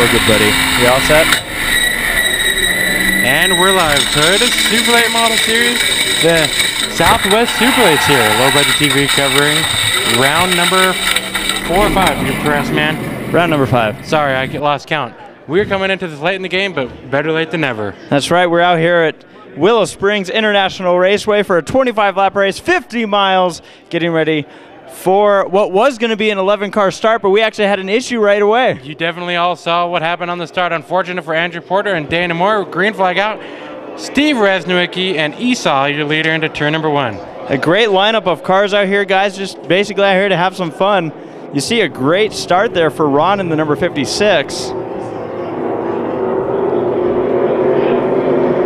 Good buddy. You all set? And we're live. Toyota Superlate Model Series, the Southwest Superlates here. Low budget TV covering round number 4 or 5. You're press, man. Round number 5. Sorry, I lost count. We're coming into this late in the game, but better late than never. That's right. We're out here at Willow Springs International Raceway for a 25-lap race, 50 miles, getting ready for what was going to be an 11-car start, but we actually had an issue right away. You definitely all saw what happened on the start. Unfortunate for Andrew Porter and Dana Moore. Green flag out. Steve Resnick and Esau, your leader, into turn number 1. A great lineup of cars out here, guys. Just basically out here to have some fun. You see a great start there for Ron in the number 56.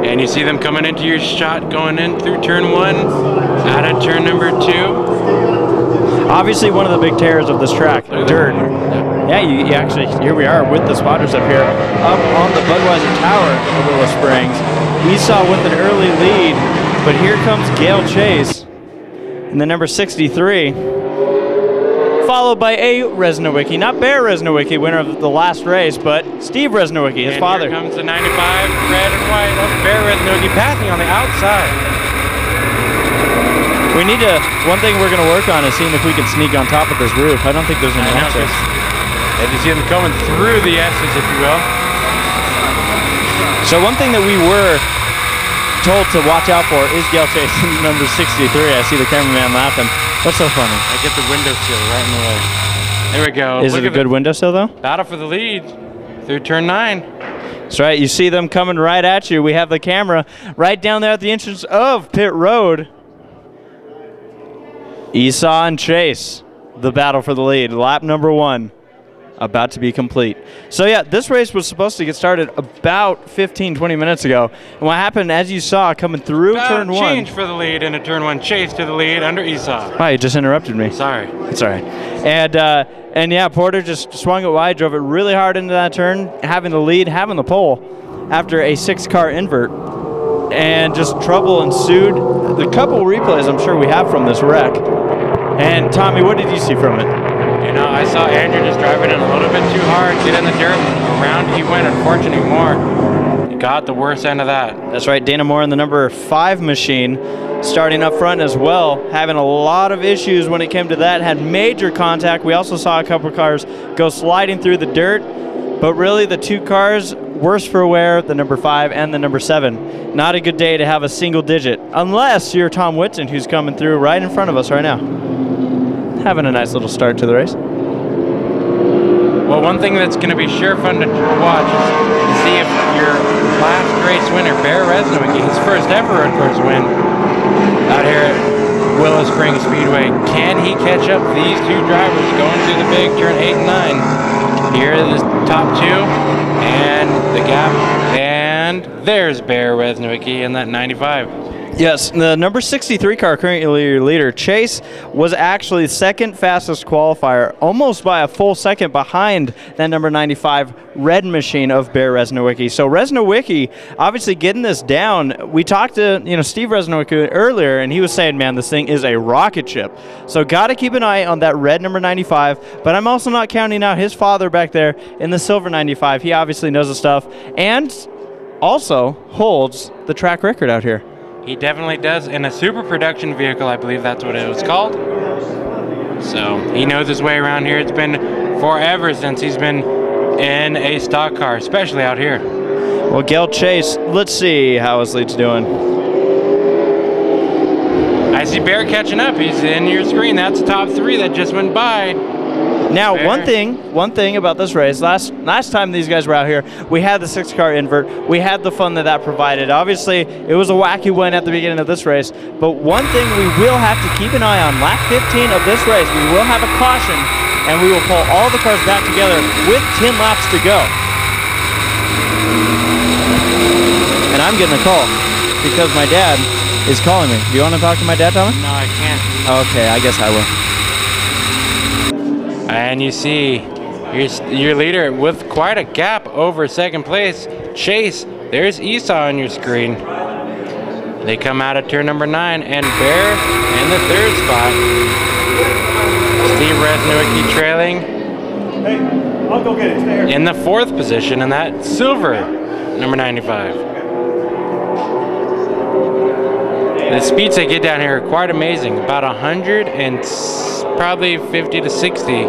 And you see them coming into your shot, going in through turn 1, out of turn number 2. Obviously one of the big tears of this track, dirt. Yeah, you actually, here we are with the spotters up here, up on the Budweiser Tower of Willow Springs. Esau with an early lead, but here comes Gail Chase in the number 63, followed by a Resnick, not Bear Resnick, winner of the last race, but Steve Resnick, his father. Here comes the 95, red and white of Bear Resnick, passing on the outside. We need to, one thing we're going to work on is seeing if we can sneak on top of this roof. I don't think there's any access. As you see them coming through the S's, if you will. So one thing that we were told to watch out for is Gail Chase number 63. I see the cameraman laughing. What's so funny? I get the windowsill right in the way. There we go. Is it a good windowsill though? Battle for the lead through turn 9. That's right. You see them coming right at you. We have the camera right down there at the entrance of pit road. Esau and Chase, the battle for the lead. Lap number 1 about to be complete. So yeah, this race was supposed to get started about 15-20 minutes ago. And what happened, as you saw, coming through turn 1. Change for the lead into turn 1. Chase to the lead under Esau. Oh, you just interrupted me. Sorry. It's all right. And yeah, Porter just swung it wide, drove it really hard into that turn, having the lead, having the pole after a 6-car invert. And just trouble ensued. The couple replays I'm sure we have from this wreck. And Tommy, what did you see from it? You know, I saw Andrew just driving it a little bit too hard, get in the dirt, around he went. Unfortunately, Moore he got the worst end of that. That's right, Dana Moore in the number 5 machine, starting up front as well, having a lot of issues when it came to that, had major contact. We also saw a couple of cars go sliding through the dirt, but really the 2 cars, worse for wear, the number 5 and the number 7. Not a good day to have a single digit, unless you're Tom Whitson, who's coming through right in front of us right now. Having a nice little start to the race. Well, one thing that's going to be sure fun to watch is to see if your last race winner, Bear Resnick, his first ever road course win out here at Willow Springs Speedway, can he catch up these 2 drivers going through the big turn 8 and 9? Here are the top 2, and the gap, and And there's Bear Resnick in that 95. Yes, the number 63 car, currently your leader, Chase, was actually second fastest qualifier, almost by a full second behind that number 95 red machine of Bear Resnick. So Resnick obviously getting this down. We talked to Steve Resnick earlier, and he was saying, man, this thing is a rocket ship. So got to keep an eye on that red number 95, but I'm also not counting out his father back there in the silver 95. He obviously knows the stuff and also holds the track record out here. He definitely does, in a super production vehicle, I believe that's what it was called. So he knows his way around here. It's been forever since he's been in a stock car, especially out here. Well, Gail Chase, let's see how his lead's doing. I see Bear catching up. He's in your screen. That's the top three that just went by. Now, one thing about this race, last time these guys were out here, we had the 6-car invert. We had the fun that provided. Obviously, it was a wacky one at the beginning of this race, but one thing we will have to keep an eye on, lap 15 of this race, we will have a caution, and we will pull all the cars back together with 10 laps to go. And I'm getting a call because my dad is calling me. Do you want to talk to my dad, Tommy? No, I can't. Okay, I guess I will. And you see your leader with quite a gap over second place, Chase. There's Esau on your screen. They come out of turn number 9, and Bear in the 3rd spot. Steve Resnick trailing. Hey, I'll go get it. Stay here. In the 4th position in that silver number 95. The speeds they get down here are quite amazing. About 100 and probably 50 to 60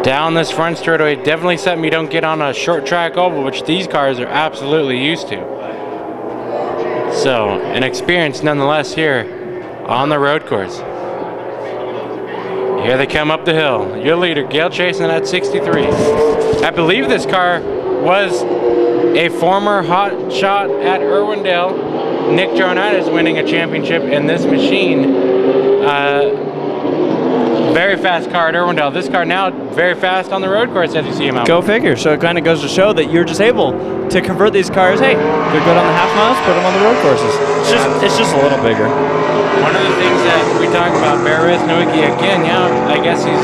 down this front straightaway. Definitely something you don't get on a short track oval, which these cars are absolutely used to. So an experience nonetheless here on the road course. Here they come up the hill. Your leader, Gail Chase, in that 63. I believe this car was a former hot shot at Irwindale. Nick Jornitis winning a championship in this machine. Very fast car at Irwindale. This car now very fast on the road course as you see him out. Go figure. So it kind of goes to show that you're just able to convert these cars. Hey, they're good on the half miles, put them on the road courses. It's just a little bigger. One of the things that we talk about, Bear Resnick again, yeah, I guess he's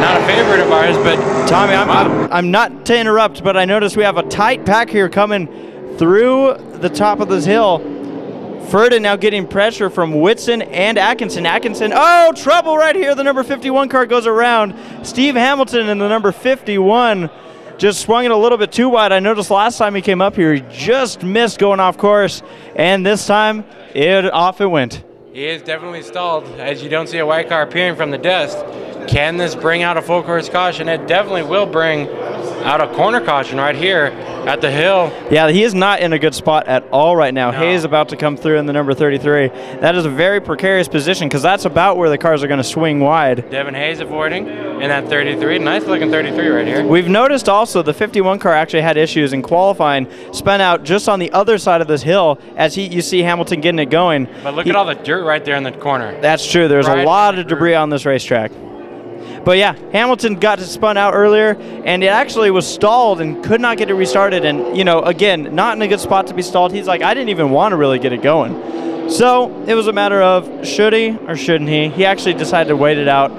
not a favorite of ours, but Tommy, I'm not to interrupt, but I noticed we have a tight pack here coming through the top of this hill. Furta now getting pressure from Whitson and Atkinson. Oh, trouble right here. The number 51 car goes around. Steve Hamilton in the number 51 just swung it a little bit too wide. I noticed last time he came up here, he just missed going off course, and this time off it went. He is definitely stalled, as you don't see a white car appearing from the dust. Can this bring out a full course caution? It definitely will bring out a corner caution right here at the hill. Yeah, he is not in a good spot at all right now. No. Hayes about to come through in the number 33. That is a very precarious position because that's about where the cars are going to swing wide. Devin Hayes avoiding in that 33. Nice looking 33 right here. We've noticed also the 51 car actually had issues in qualifying, spun out just on the other side of this hill as you see Hamilton getting it going. But look at all the dirt right there in the corner. That's true. There's a lot of debris on this racetrack. But yeah, Hamilton got it spun out earlier, and it actually was stalled and could not get it restarted. And, again, not in a good spot to be stalled. He's like, I didn't even want to really get it going. So it was a matter of should he or shouldn't he? He actually decided to wait it out.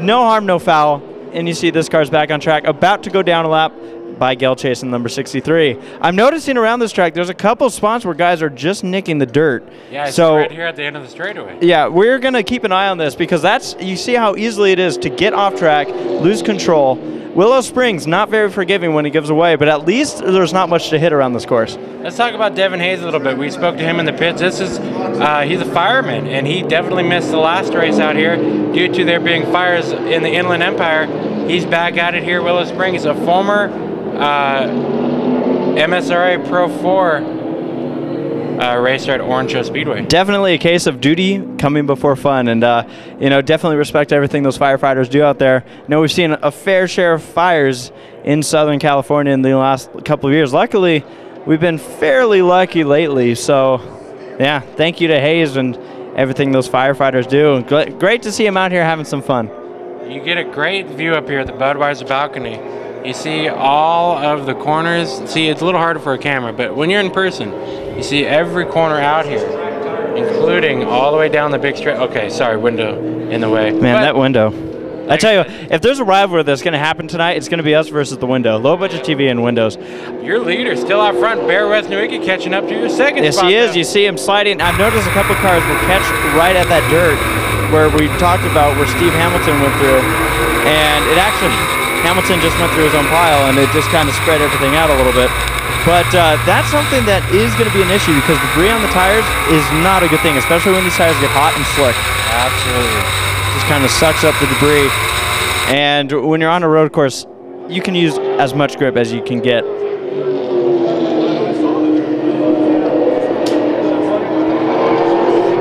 No harm, no foul. And you see this car's back on track, about to go down a lap by Gail Chase in number 63. I'm noticing around this track, there's a couple spots where guys are just nicking the dirt. Yeah, it's right here at the end of the straightaway. Yeah, we're going to keep an eye on this because you see how easily it is to get off track, lose control. Willow Springs, not very forgiving when he gives away, but at least there's not much to hit around this course. Let's talk about Devin Hayes a little bit. We spoke to him in the pits. He's a fireman, and he definitely missed the last race out here due to there being fires in the Inland Empire. He's back at it here. Willow Springs, a former MSRA Pro 4 racer at Orange Show Speedway. Definitely a case of duty coming before fun, and definitely respect everything those firefighters do out there. We've seen a fair share of fires in Southern California in the last couple of years. Luckily, we've been fairly lucky lately, so yeah, thank you to Hayes and everything those firefighters do. Great to see him out here having some fun. You get a great view up here at the Budweiser balcony You see all of the corners. See, it's a little harder for a camera, but when you're in person, you see every corner out here, including all the way down the big straight. Okay, sorry, window in the way. Man, that window. I tell you, if there's a rivalry that's going to happen tonight, it's going to be us versus the window. Low budget TV and windows. Your leader still out front, Bear Resnick, catching up to your second spot. Yes, he is. Now. You see him sliding. I've noticed a couple cars will catch right at that dirt where we talked about where Steve Hamilton went through. And it actually, Hamilton just went through his own pile, and it just kind of spread everything out a little bit. But that's something that is going to be an issue because debris on the tires is not a good thing, especially when these tires get hot and slick. Absolutely. Just kind of sucks up the debris. And when you're on a road course, you can use as much grip as you can get.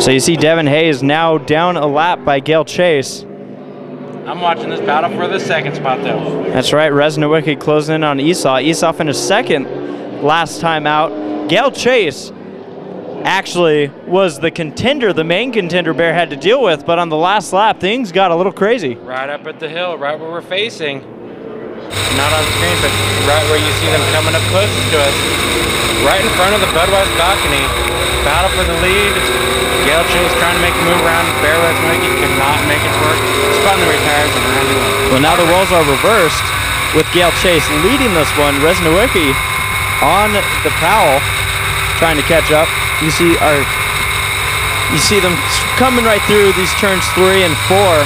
So you see Devin Hayes now down a lap by Gale Chase. I'm watching this battle for the second spot, though. That's right, Resnick closing in on Esau. Esau finished second last time out. Gale Chase actually was the contender, the main contender Bear had to deal with, but on the last lap, things got a little crazy. Right up at the hill, right where we're facing. Not on screen, but right where you see them coming up closest to us. Right in front of the Budweiser balcony. Battle for the lead. Gale Chase trying to make a move around. Bear Resnick could not make it work. Spun the retires and ran away. Well, now the roles are reversed with Gale Chase leading this one. Resnick on the prowl, trying to catch up. You see them coming right through these turns 3 and 4.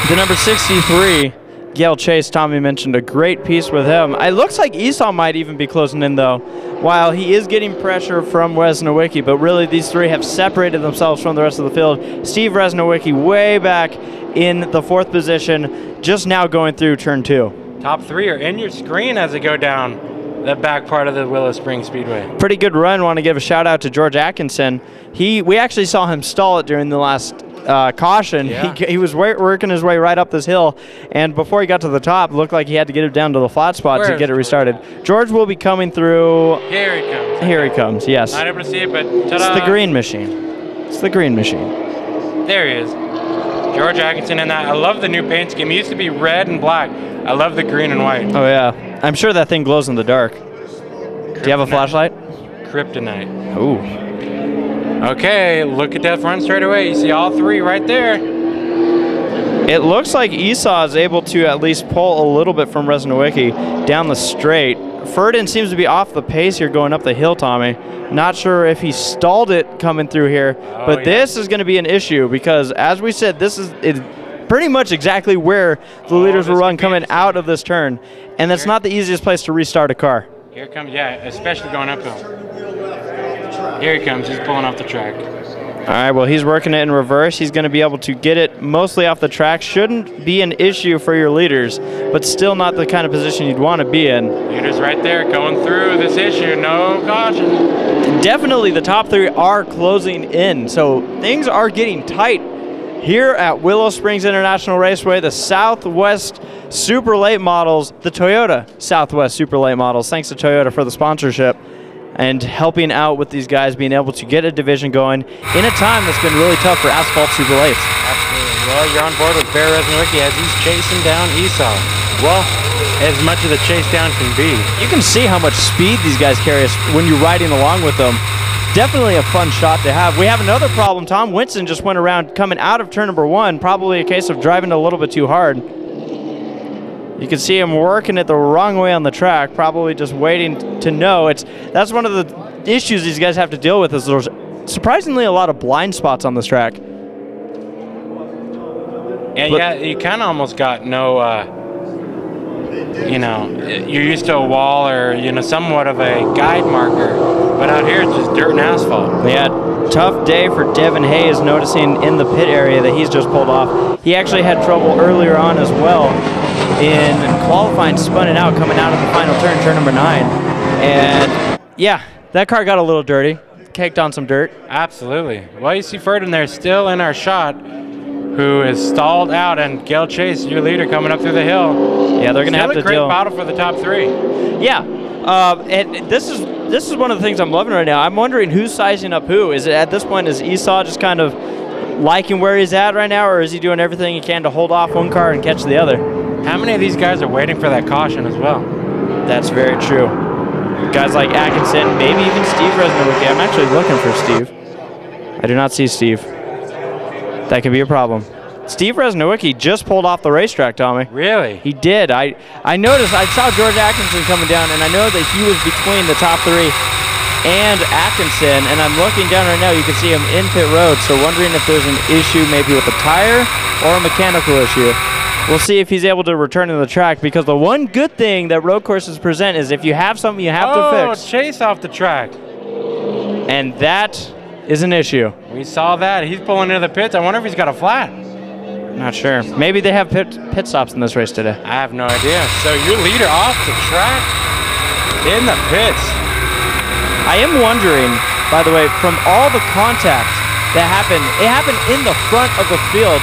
The number 63, Gale Chase, Tommy mentioned a great piece with him. It looks like Esau might even be closing in though, while he is getting pressure from Resnick, but really these three have separated themselves from the rest of the field. Steve Resnick way back in the 4th position, just now going through turn 2. Top 3 are in your screen as they go down the back part of the Willow Springs Speedway. Pretty good run. Want to give a shout out to George Atkinson. We actually saw him stall it during the last caution. Yeah. He was working his way right up this hill, and before he got to the top, it looked like he had to get it down to the flat spot to get it restarted. George will be coming through. Here he comes. Here he comes, yes. Not able to see it, but ta-da. It's the green machine. It's the green machine. There he is. George Atkinson in that. I love the new paint scheme. It used to be red and black. I love the green and white. Oh, yeah. I'm sure that thing glows in the dark. Do you have a flashlight? Kryptonite. Ooh. Okay, look at that front straight away. You see all 3 right there. It looks like Esau is able to at least pull a little bit from Resnick down the straight. Ferdin seems to be off the pace here going up the hill, Tommy. Not sure if he stalled it coming through here, but this is going to be an issue because, as we said, this is pretty much exactly where the leaders will run coming out of this turn, and that's not the easiest place to restart a car. Here comes, yeah, especially going uphill. Here he comes. He's pulling off the track. All right, well, he's working it in reverse. He's going to be able to get it mostly off the track. Shouldn't be an issue for your leaders, but still not the kind of position you'd want to be in. Leaders right there going through this issue. No caution. Definitely the top 3 are closing in, so things are getting tight here at Willow Springs International Raceway. The Southwest Super Late models, the Toyota Southwest Super Late models. Thanks to Toyota for the sponsorship and helping out with these guys being able to get a division going in a time that's been really tough for asphalt super lates. Absolutely. Well, you're on board with Bear Resnick as he's chasing down Esau. Well, as much as the chase down can be. You can see how much speed these guys carry when you're riding along with them. Definitely a fun shot to have. We have another problem. Tom Winston just went around coming out of turn number 1, probably a case of driving a little bit too hard. You can see him working it the wrong way on the track, probably just waiting to know. That's one of the issues these guys have to deal with is there's surprisingly a lot of blind spots on this track. And yeah, you kind of almost got no, you're used to a wall or, somewhat of a guide marker. But out here, it's just dirt and asphalt. Yeah, tough day for Devin Hayes, noticing in the pit area that he's just pulled off. He actually had trouble earlier on as well in qualifying, spun it out, coming out of the final turn, turn number 9. And yeah, that car got a little dirty, caked on some dirt. Absolutely. Well, you see Ferdin there still in our shot, who is stalled out, and Gale Chase, your leader, coming up through the hill. Yeah, they're going to have to deal. Still a great battle for the top 3. Yeah, and this is one of the things I'm loving right now. I'm wondering who's sizing up who. Is it at this point, is Esau just kind of liking where he's at right now, or is he doing everything he can to hold off one car and catch the other? How many of these guys are waiting for that caution as well? That's very true. Guys like Atkinson, maybe even Steve Resnick. I'm actually looking for Steve. I do not see Steve. That could be a problem. Steve Resnick just pulled off the racetrack, Tommy. Really? He did. I noticed, I saw George Atkinson coming down, and I know that he was between the top 3 and Atkinson, and I'm looking down right now. You can see him in pit road, so wondering if there's an issue maybe with the tire or a mechanical issue. We'll see if he's able to return to the track, because the one good thing that road courses present is if you have something you have to fix. Chase off the track. And that is an issue. We saw that. He's pulling into the pits. I wonder if he's got a flat. Not sure. Maybe they have pit stops in this race today. I have no idea. So your leader off the track in the pits. I am wondering, by the way, from all the contact that happened, it happened in the front of the field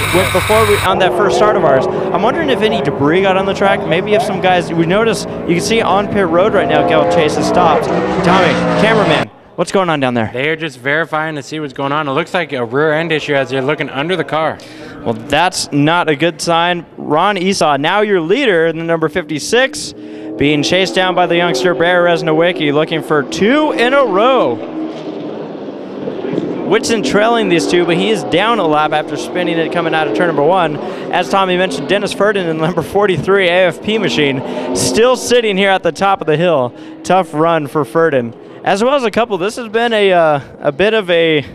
on that first start of ours. I'm wondering if any debris got on the track. Maybe if some guys, we notice, you can see on pit road right now, Gal Chase has stopped. Tommy, cameraman, what's going on down there? They are just verifying to see what's going on. It looks like a rear end issue as they're looking under the car. Well, that's not a good sign. Ron Esau, now your leader in the number 56, being chased down by the youngster Bear Resnick, looking for 2 in a row. Whitson trailing these 2, but he is down a lap after spinning it coming out of turn number 1. As Tommy mentioned, Dennis Ferdinand in the number 43 AFP machine still sitting here at the top of the hill. Tough run for Ferdinand. As well as a couple, this has been a bit of a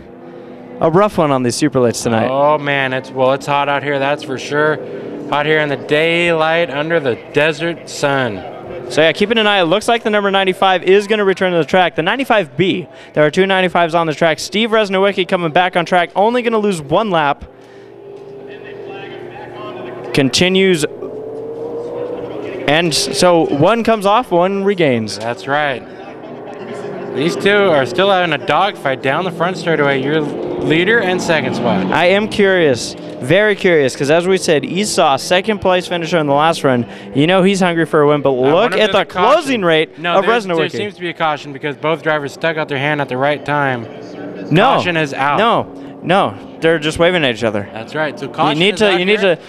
rough one on these Superlates tonight. Oh man, it's hot out here, that's for sure. Hot here in the daylight under the desert sun. So yeah, keeping an eye. It looks like the number 95 is going to return to the track. The 95B, there are 2 95s on the track. Steve Resnick coming back on track, only going to lose 1 lap. Continues. And so 1 comes off, 1 regains. That's right. These 2 are still having a dogfight down the front straightaway. Your leader and second spot. I am curious, very curious, because as we said, Esau, second place finisher in the last run. You know he's hungry for a win, but look at the closing rate of Resnick. There seems to be a caution because both drivers stuck out their hand at the right time. No. Caution is out. No, they're just waving at each other. That's right. So caution you need to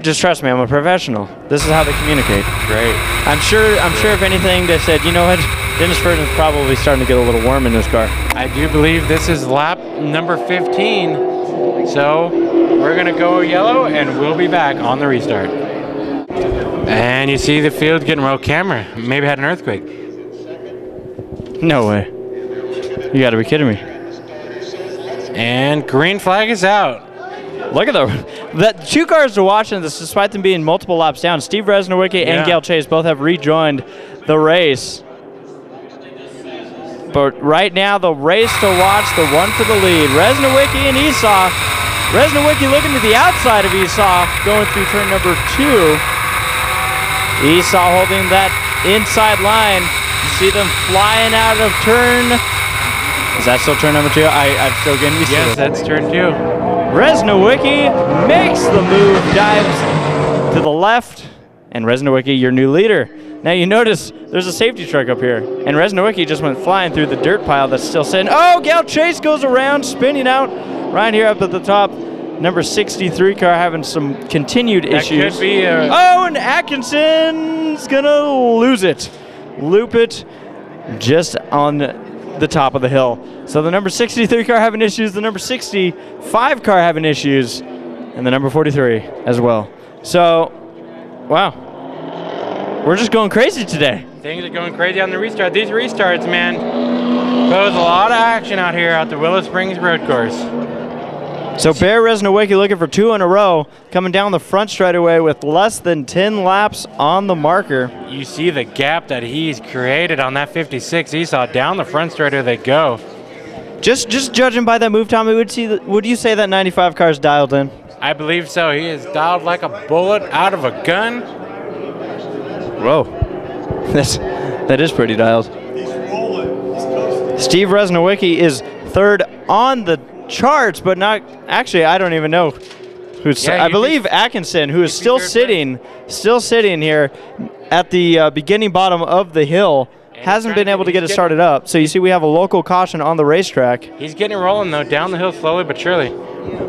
just trust me. I'm a professional. This is how they communicate. Great. I'm sure if anything, they said, you know what, Dennis Ferdinand's probably starting to get a little warm in this car. I do believe this is lap number 15. So we're going to go yellow, and we'll be back on the restart. And you see the field getting rolled. Camera maybe had an earthquake. No way. You got to be kidding me. And green flag is out. Look at that 2 cars to watch in this, despite them being multiple laps down. Steve Resnick and Gail Chase both have rejoined the race. But right now, the race to watch, the one for the lead. Resnick and Esau. Resnick looking to the outside of Esau, going through turn number 2. Esau holding that inside line. You see them flying out of turn. Is that still turn number 2? I'm still getting used to it. Yes, that's turn 2. Resnick makes the move, dives to the left, and Resnick, your new leader. Now you notice there's a safety truck up here, and Resnick just went flying through the dirt pile that's still sitting. Oh, Gal Chase goes around, spinning out right here up at the top. Number 63 car having some continued issues. That could be Oh, and Atkinson's gonna lose it. Loop it just on the top of the hill. So the number 63 car having issues, the number 65 car having issues, and the number 43 as well. So, wow. We're just going crazy today. Things are going crazy on the restart. These restarts, man, pose a lot of action out here at the Willow Springs Road Course. So Bear Resnick looking for 2 in a row, coming down the front straightaway with less than 10 laps on the marker. You see the gap that he's created on that 56 Esau. Down the front straightaway they go. Just judging by that move, Tommy, would you say that 95 car's dialed in? I believe so. He is dialed like a bullet out of a gun. Whoa, that is pretty dialed. He's rolling. He's coasting. Steve Resnick is 3rd on the charts, but not actually. I don't even know who's. I believe Atkinson, who is still sitting here at the beginning bottom of the hill, hasn't been able to get it started up. So you see, we have a local caution on the racetrack. He's getting rolling though, down the hill slowly but surely.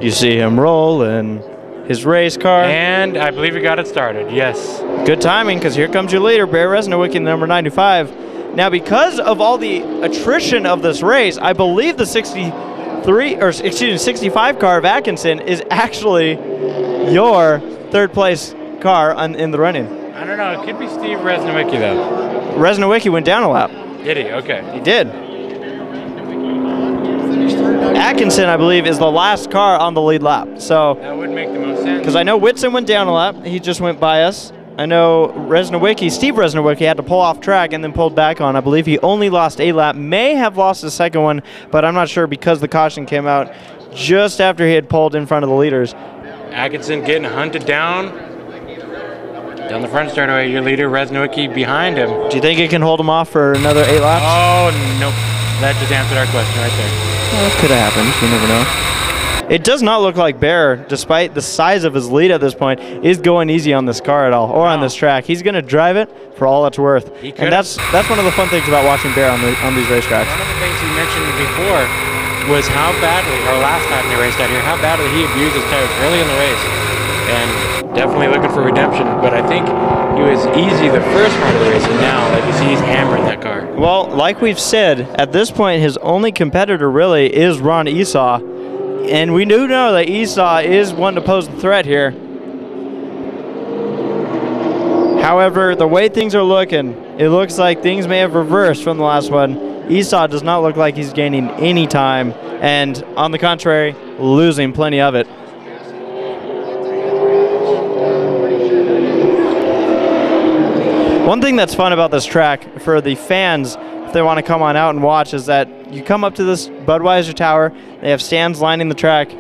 You see him rolling. his race car. And I believe he got it started, yes. Good timing, because here comes your leader, Bear Resnick in number 95. Now, because of all the attrition of this race, I believe the 65 car of Atkinson is actually your third place car in the running. I don't know, it could be Steve Resnick though. Resnick went down a lap. Did he? Okay. He did. Atkinson, I believe, is the last car on the lead lap. So that would make the most sense. Because I know Whitson went down a lap. He just went by us. I know Steve Resnick had to pull off track and then pulled back on. I believe he only lost a lap, may have lost the second one, but I'm not sure because the caution came out just after he had pulled in front of the leaders. Atkinson getting hunted down the front straightaway. Your leader, Resnick, behind him. Do you think he can hold him off for another 8 laps? Oh, nope. That just answered our question right there. Well, it could have happened. You never know. It does not look like Bear, despite the size of his lead at this point, is going easy on this car at all, or on this track. He's going to drive it for all it's worth. And that's one of the fun things about watching Bear on these racetracks. One of the things he mentioned before was how badly, or last time they raced out here, how badly he abused his tires early in the race. And definitely looking for redemption, but I think he was easy the first part of the race, and now, like you see, he's hammering that car. Well, like we've said, at this point, his only competitor really is Ron Esau. And we do know that Esau is one to pose the threat here. However, the way things are looking, it looks like things may have reversed from the last one. Esau does not look like he's gaining any time, and on the contrary, losing plenty of it. One thing that's fun about this track for the fans, if they want to come on out and watch, is that you come up to this Budweiser Tower, they have stands lining the track,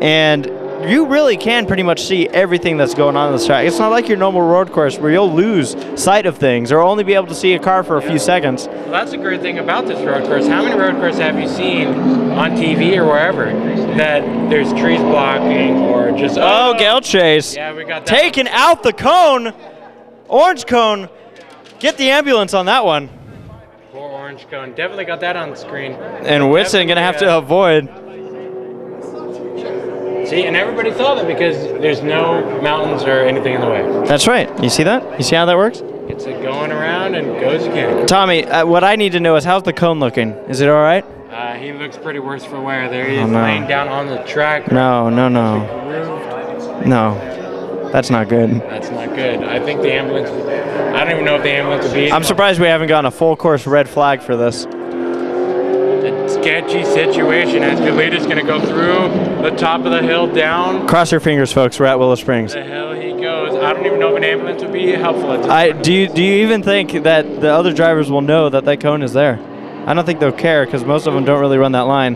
and you really can pretty much see everything that's going on this track. It's not like your normal road course where you'll lose sight of things or only be able to see a car for a few seconds. Well, that's a great thing about this road course. How many road courses have you seen on TV or wherever that there's trees blocking or just... Oh, Gale Chase. Yeah, we got that. Taking out the cone. Orange cone. Get the ambulance on that one. Poor orange cone. Definitely got that on the screen. And Whitson going to have to avoid. See, and everybody saw that because there's no mountains or anything in the way. That's right. You see that? You see how that works? It's going around and goes again. Tommy, what I need to know is how's the cone looking? Is it all right? He looks pretty worse for wear. There he is laying down on the track. No. No. That's not good. That's not good. I think the ambulance... I don't even know if the ambulance would be... I'm surprised we haven't gotten a full course red flag for this. A sketchy situation as your leader's going to go through the top of the hill down. Cross your fingers, folks. We're at Willow Springs. The hell he goes. I don't even know if an ambulance would be helpful at this point. Do you even think that the other drivers will know that that cone is there? I don't think they'll care because most of them don't really run that line.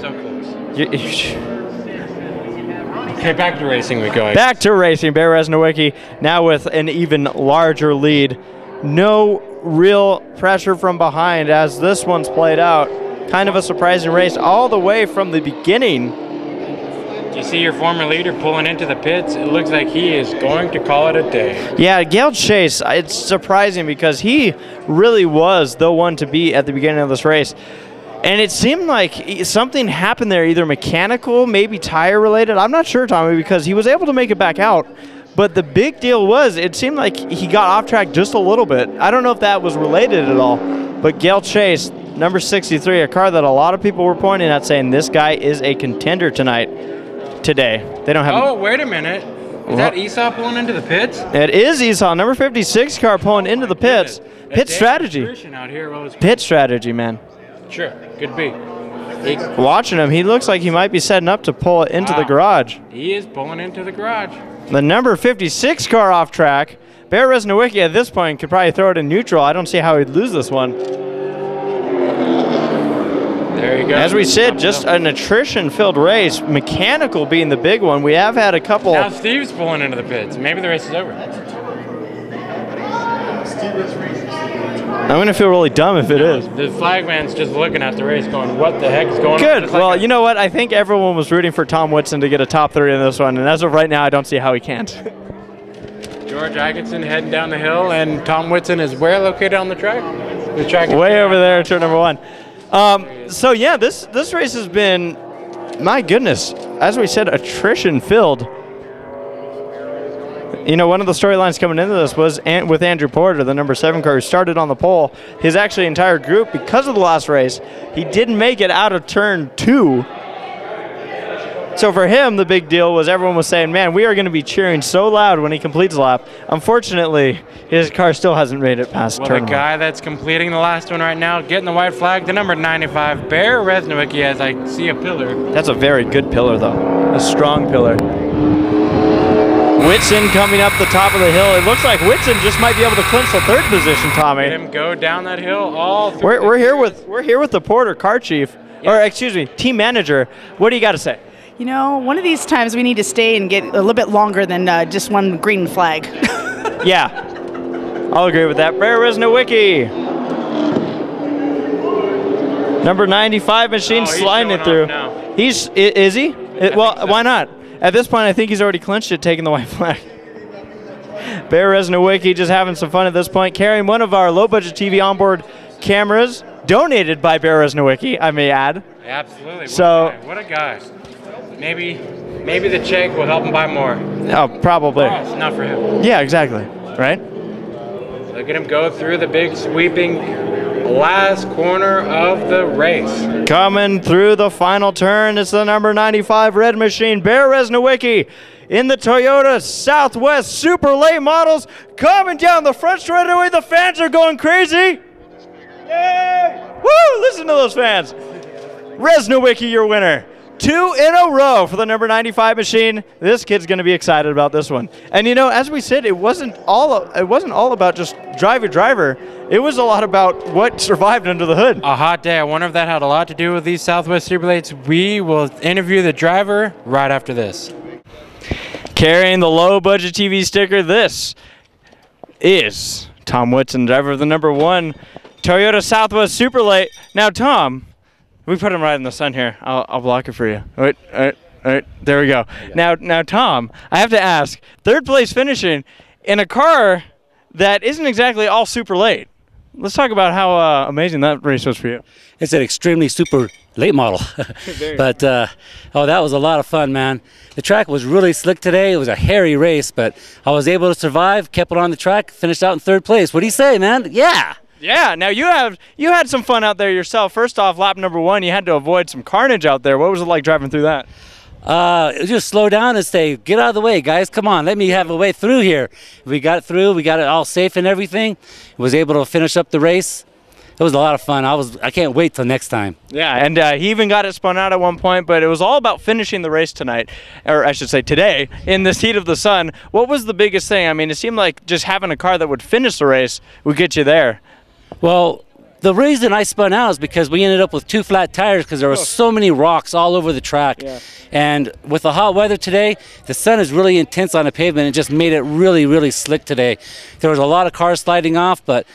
So close. Okay, back to racing we go. Back to racing. Bear Resnick now with an even larger lead. No real pressure from behind as this one's played out. Kind of a surprising race all the way from the beginning. You see your former leader pulling into the pits. It looks like he is going to call it a day. Yeah, Gale Chase, it's surprising because he really was the one to beat at the beginning of this race. And it seemed like something happened there, either mechanical, maybe tire related. I'm not sure, Tommy, because he was able to make it back out. But the big deal was it seemed like he got off track just a little bit. I don't know if that was related at all. But Gale Chase, number 63, a car that a lot of people were pointing at saying this guy is a contender today. They don't have... Oh, wait a minute. Is that Esau pulling into the pits? It is Esau, number 56 car pulling into the pits. Pit strategy. Out here Pit strategy, man. Sure, could be. Watching him, he looks like he might be setting up to pull it into the garage. He is pulling into the garage. The number 56 car off track. Bear Resnick at this point could probably throw it in neutral. I don't see how he'd lose this one. There you go. As we said, just an attrition-filled race. Mechanical being the big one. We have had a couple. Now Steve's pulling into the pits. Maybe the race is over. I'm going to feel really dumb if it is. The flagman's just looking at the race going, what the heck is going on? Good. Well, you know what? I think everyone was rooting for Tom Whitson to get a top 3 in this one, and as of right now, I don't see how he can't. George Atkinson heading down the hill, and Tom Whitson is where located on the track? The track way over there, turn number 1. So, yeah, this race has been, my goodness, as we said, attrition-filled. You know, one of the storylines coming into this was with Andrew Porter, the number 7 car, who started on the pole. His actually entire group, because of the last race, he didn't make it out of turn 2. So for him, the big deal was everyone was saying, man, we are going to be cheering so loud when he completes a lap. Unfortunately, his car still hasn't made it past turn 1. The guy that's completing the last one right now, getting the white flag, the number 95, Bear Resnick, as I see a pillar. That's a very good pillar, though. A strong pillar. Whitson coming up the top of the hill. It looks like Whitson just might be able to clinch the 3rd position, Tommy. Let him go down that hill all through. We're here with the Porter car chief, or excuse me, team manager. What do you got to say? You know, one of these times we need to stay and get a little bit longer than just one green flag. Yeah, I'll agree with that. Bear Resnick, number 95 machine sliding it through. Is he? Well, why not? At this point, I think he's already clinched it, taking the white flag. Bear Resnick just having some fun at this point, carrying one of our low-budget TV onboard cameras, donated by Bear Resnick, I may add. Absolutely. What a guy. Maybe the check will help him buy more. Oh, probably. Oh, it's not for him. Yeah, exactly. Right? Look at him go through the big sweeping last corner of the race. Coming through the final turn, it's the number 95 red machine, Bear Resnick, in the Toyota Southwest Super Late models, coming down the front straightaway. The fans are going crazy. Yay! Woo! Listen to those fans. Resnick, your winner. 2 in a row for the number 95 machine. This kid's going to be excited about this one. And you know, as we said, it wasn't all about just driver. It was a lot about what survived under the hood. A hot day. I wonder if that had a lot to do with these Southwest Superlates. We will interview the driver right after this. Carrying the low budget TV sticker, this is Tom Whitson, driver of the number 1 Toyota Southwest Superlate. Now, Tom, we put him right in the sun here. I'll block it for you. All right. There we go. Now, Tom, I have to ask, 3rd place finishing in a car that isn't exactly all super late. Let's talk about how amazing that race was for you. It's an extremely super late model. But, that was a lot of fun, man. The track was really slick today. It was a hairy race, but I was able to survive, kept it on the track, finished out in 3rd place. What do you say, man? Yeah. Yeah, now you had some fun out there yourself. First off, lap number 1, you had to avoid some carnage out there. What was it like driving through that? Just slow down and say, get out of the way, guys. Come on, let me have a way through here. We got through. We got it all safe and everything. Was able to finish up the race. It was a lot of fun. I can't wait till next time. Yeah, and he even got it spun out at one point, but it was all about finishing the race tonight, or I should say today, in this heat of the sun. What was the biggest thing? I mean, it seemed like just having a car that would finish the race would get you there. Well, the reason I spun out is because we ended up with 2 flat tires because there were so many rocks all over the track. Yeah. And with the hot weather today, the sun is really intense on the pavement. It just made it really, really slick today. There was a lot of cars sliding off, but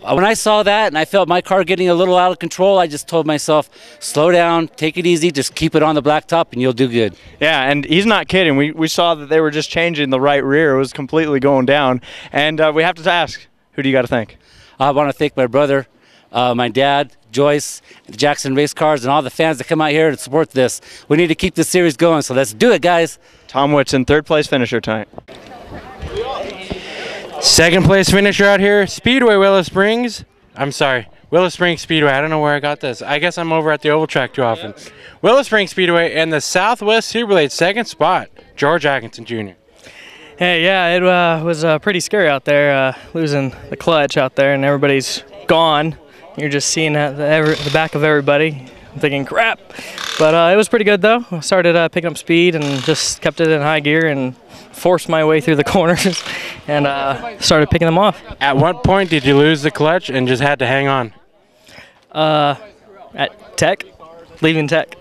when I saw that and I felt my car getting a little out of control, I just told myself, slow down, take it easy, just keep it on the blacktop and you'll do good. Yeah, and he's not kidding. We saw that they were just changing the right rear. It was completely going down. And we have to ask, who do you got to thank? I want to thank my brother, my dad, Joyce, the Jackson Race Cars, and all the fans that come out here to support this. We need to keep this series going, so let's do it, guys. Tom Whitson, 3rd place finisher tonight. 2nd place finisher out here, Speedway Willow Springs. I'm sorry, Willow Springs Speedway. I don't know where I got this. I guess I'm over at the oval track too often. Yep. Willow Springs Speedway and the Southwest Superlate 2nd spot, George Atkinson Jr. Hey, yeah, it was pretty scary out there, losing the clutch out there, and everybody's gone. You're just seeing the back of everybody. I'm thinking, crap. But it was pretty good, though. I started picking up speed and just kept it in high gear and forced my way through the corners and started picking them off. At what point did you lose the clutch and just had to hang on? At Tech, leaving Tech.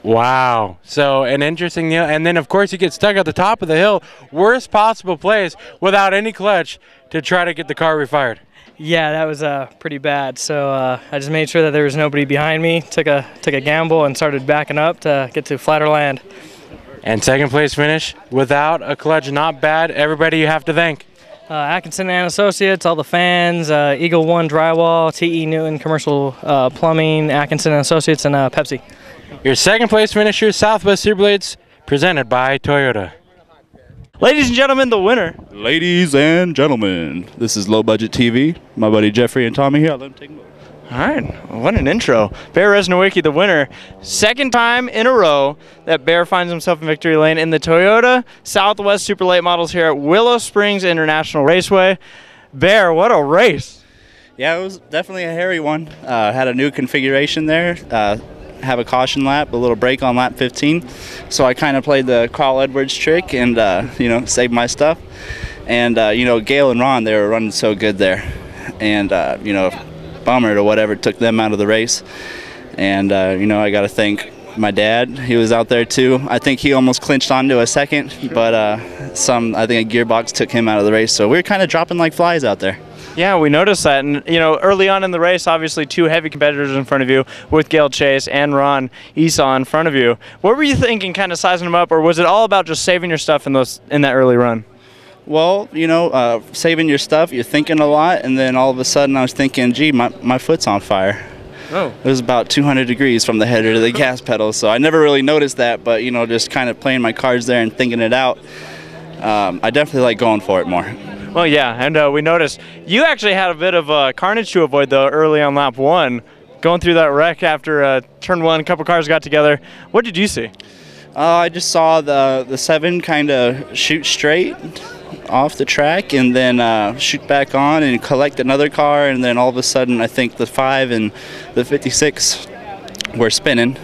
Wow. So an interesting deal. And then, of course, you get stuck at the top of the hill, worst possible place, without any clutch to try to get the car refired. Yeah, that was pretty bad. So I just made sure that there was nobody behind me, took a gamble, and started backing up to get to flatter land. And 2nd place finish without a clutch. Not bad. Everybody you have to thank. Atkinson and Associates, all the fans, Eagle One Drywall, T.E. Newton Commercial Plumbing, Atkinson and Associates, and Pepsi. Your 2nd place finisher, Southwest Superlates, presented by Toyota. Ladies and gentlemen, the winner. Ladies and gentlemen, this is Low Budget TV. My buddy Jeffrey and Tommy here. I'll let them take them over. All right, what an intro. Bear Resnick, the winner. Second time in a row that Bear finds himself in victory lane in the Toyota Southwest Super Late Models here at Willow Springs International Raceway. Bear, what a race. Yeah, it was definitely a hairy one. Had a new configuration there. Have a caution lap, a little break on lap 15. So I kind of played the Carl Edwards trick and, saved my stuff. And, Gail and Ron, they were running so good there. And, bummer or whatever took them out of the race. And, I got to thank my dad. He was out there too. I think he almost clinched onto a second, but I think a gearbox took him out of the race. So we were kind of dropping like flies out there. Yeah, we noticed that. And, early on in the race, obviously two heavy competitors in front of you with Gail Chase and Ron Esau in front of you. What were you thinking, kind of sizing them up, or was it all about just saving your stuff in that early run? Well, saving your stuff, you're thinking a lot, and then all of a sudden I was thinking, gee, my foot's on fire. Oh. It was about 200 degrees from the header to the gas pedal, so I never really noticed that, but, just kind of playing my cards there and thinking it out, I definitely like going for it more. Well, yeah, and we noticed you actually had a bit of carnage to avoid, though, early on lap 1, going through that wreck after turn 1, a couple cars got together. What did you see? I just saw the 7 kind of shoot straight off the track and then shoot back on and collect another car, and then all of a sudden I think the 5 and the 56 were spinning.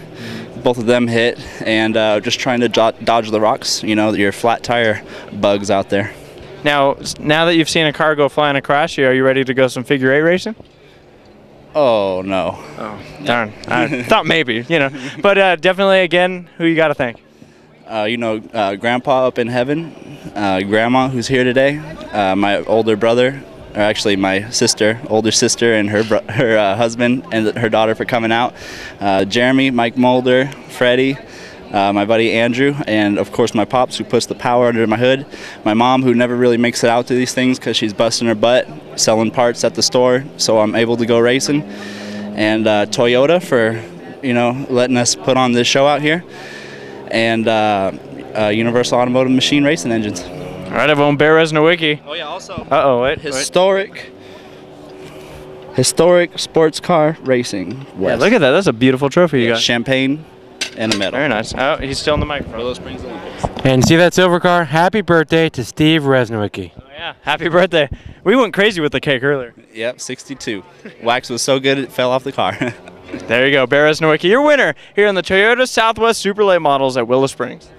Both of them hit, and just trying to dodge the rocks, your flat tire bugs out there. Now that you've seen a car go flying across you, are you ready to go some figure 8 racing? Oh, no. Oh, darn. I thought maybe, But definitely, again, who you got to thank? Grandpa up in heaven, Grandma who's here today, my older brother, or actually my older sister, and her husband and her daughter for coming out, Jeremy, Mike Mulder, Freddie, my buddy Andrew, and of course my pops who puts the power under my hood, my mom who never really makes it out to these things because she's busting her butt selling parts at the store, so I'm able to go racing, and Toyota for letting us put on this show out here, and Universal Automotive Machine Racing Engines. All right, everyone, Bear Resnick. Oh yeah, also. Uh-oh, wait. Historic sports car racing. West. Yeah, look at that. That's a beautiful trophy you got. Champagne and a medal. Very nice. Oh, he's still in the microphone. Willow Springs Olympics. And see that silver car? Happy birthday to Steve Resnick. Oh, yeah. Happy birthday. We went crazy with the cake earlier. Yep, 62. Wax was so good it fell off the car. There you go. Bear Resnick, your winner here in the Toyota Southwest Super Late Models at Willow Springs.